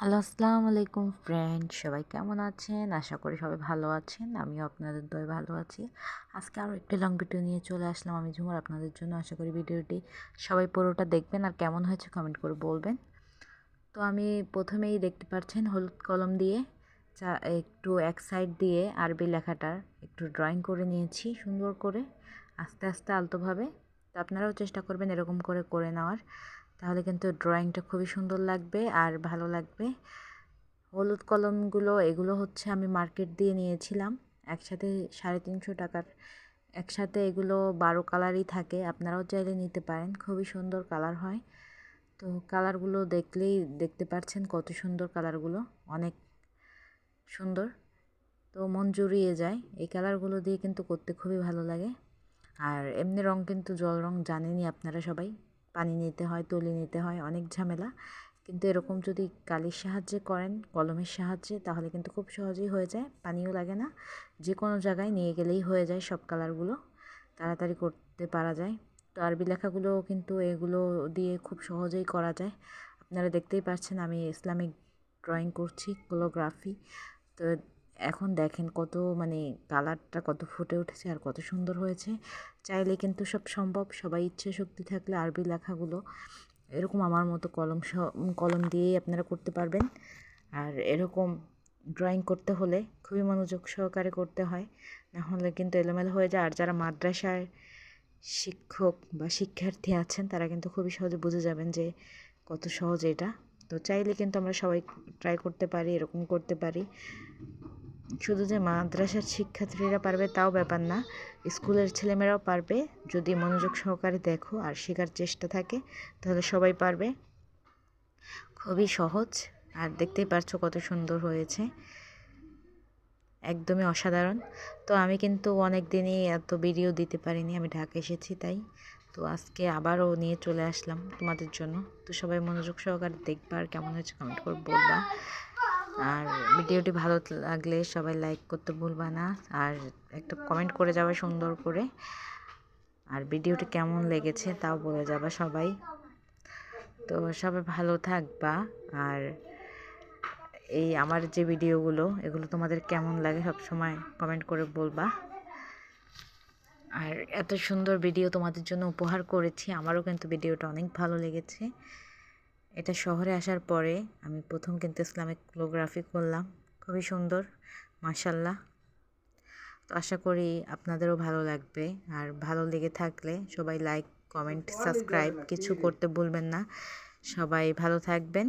Hello, আসসালামু আলাইকুম friend, সবাই কেমন আছেন? আশা করি সবাই ভালো আছেন। আমিও আপনাদের দয়ে ভালো আছি। আজকে আরও একটি লং ভিডিও নিয়ে চলে আসলাম আমি ঝুমুর আপনাদের জন্য। আশা করি ভিডিওটি সবাই পুরোটা দেখবেন আর কেমন হয়েছে কমেন্ট করে বলবেন। তো আমি প্রথমেই দেখতে পাচ্ছেন হলুদ কলম দিয়ে একটু এক সাইড দিয়ে আরবি লেখাটার একটু ড্রয়িং করে নিয়েছি সুন্দর করে, আস্তে আস্তে আলতোভাবে। তো আপনারাও চেষ্টা করবেন এরকম করে করে নেওয়ার, তাহলে কিন্তু ড্রয়িংটা খুবই সুন্দর লাগবে আর ভালো লাগবে। হলুদ কলমগুলো এগুলো হচ্ছে আমি মার্কেট দিয়ে নিয়েছিলাম, একসাথে 350 টাকার। একসাথে এগুলো 12 কালারই থাকে, আপনারাও চাইলে নিতে পারেন, খুবই সুন্দর কালার হয়। তো কালারগুলো দেখলেই দেখতে পাচ্ছেন কত সুন্দর কালারগুলো, অনেক সুন্দর। তো মন জুড়িয়ে যায়, এই কালারগুলো দিয়ে কিন্তু করতে খুবই ভালো লাগে। আর এমনি রং কিন্তু জল রং জানেনই আপনারা সবাই, পানি নিতে হয়, তুলি নিতে হয়, অনেক ঝামেলা। কিন্তু এরকম যদি কালির সাহায্যে করেন, কলমের সাহায্যে, তাহলে কিন্তু খুব সহজেই হয়ে যায়, পানিও লাগে না, যে কোনো জায়গায় নিয়ে গেলেই হয়ে যায়, সব কালারগুলো তাড়াতাড়ি করতে পারা যায়। তো আরবি লেখাগুলো কিন্তু এগুলো দিয়ে খুব সহজেই করা যায়। আপনারা দেখতেই পাচ্ছেন আমি ইসলামিক ড্রয়িং করছি, ক্যালিগ্রাফি। তো এখন দেখেন কত কালারটা কত ফুটে উঠেছে আর কত সুন্দর হয়েছে। চাইলে কিন্তু সব সম্ভব, সবাই ইচ্ছে শক্তি থাকলে আরবি লেখাগুলো এরকম আমার মতো কলম দিয়েই আপনারা করতে পারবেন। আর এরকম ড্রয়িং করতে হলে খুবই মনোযোগ সহকারে করতে হয়, না হলে কিন্তু এলোমেলো হয়ে যায়। আর যারা মাদ্রাসার শিক্ষক বা শিক্ষার্থী আছেন তারা কিন্তু খুবই সহজে বুঝে যাবেন যে কত সহজ এটা। তো চাইলে কিন্তু আমরা সবাই ট্রাই করতে পারি, এরকম করতে পারি। শুধু যে মাদ্রাসার শিক্ষার্থীরা পারবে তাও ব্যাপার না, স্কুলের ছেলেমেয়েরাও পারবে, যদি মনোযোগ সহকারে দেখো আর শেখার চেষ্টা থাকে তাহলে সবাই পারবে। খুবই সহজ, আর দেখতেই পারছো কত সুন্দর হয়েছে, একদমই অসাধারণ। তো আমি কিন্তু অনেক দিনই এত ভিডিও দিতে পারিনি, আমি ঢাকা এসেছি তাই। তো আজকে আবারও নিয়ে চলে আসলাম তোমাদের জন্য। তো সবাই মনোযোগ সহকারে দেখবা আর কেমন হয়েছে কমেন্ট করে বলবা। আর ভিডিওটি ভালো লাগলে সবাই লাইক করতে ভুলবা না, আর একটা কমেন্ট করে যাবে সুন্দর করে। আর ভিডিওটি কেমন লেগেছে তাও বলে যাবা সবাই। তো সবাই ভালো থাকবা। আর এই আমার যে ভিডিওগুলো এগুলো তোমাদের কেমন লাগে সব সময় কমেন্ট করে বলবা। আর এত সুন্দর ভিডিও তোমাদের জন্য উপহার করেছি, আমারও কিন্তু ভিডিওটা অনেক ভালো লেগেছে। এটা শহরে আসার পরে আমি প্রথম কিন্তু ইসলামিক ক্যালিগ্রাফি করলাম, খুবই সুন্দর মাশাআল্লাহ। তো আশা করি আপনাদেরও ভালো লাগবে। আর ভালো লেগে থাকলে সবাই লাইক, কমেন্ট, সাবস্ক্রাইব কিছু করতে ভুলবেন না। সবাই ভালো থাকবেন।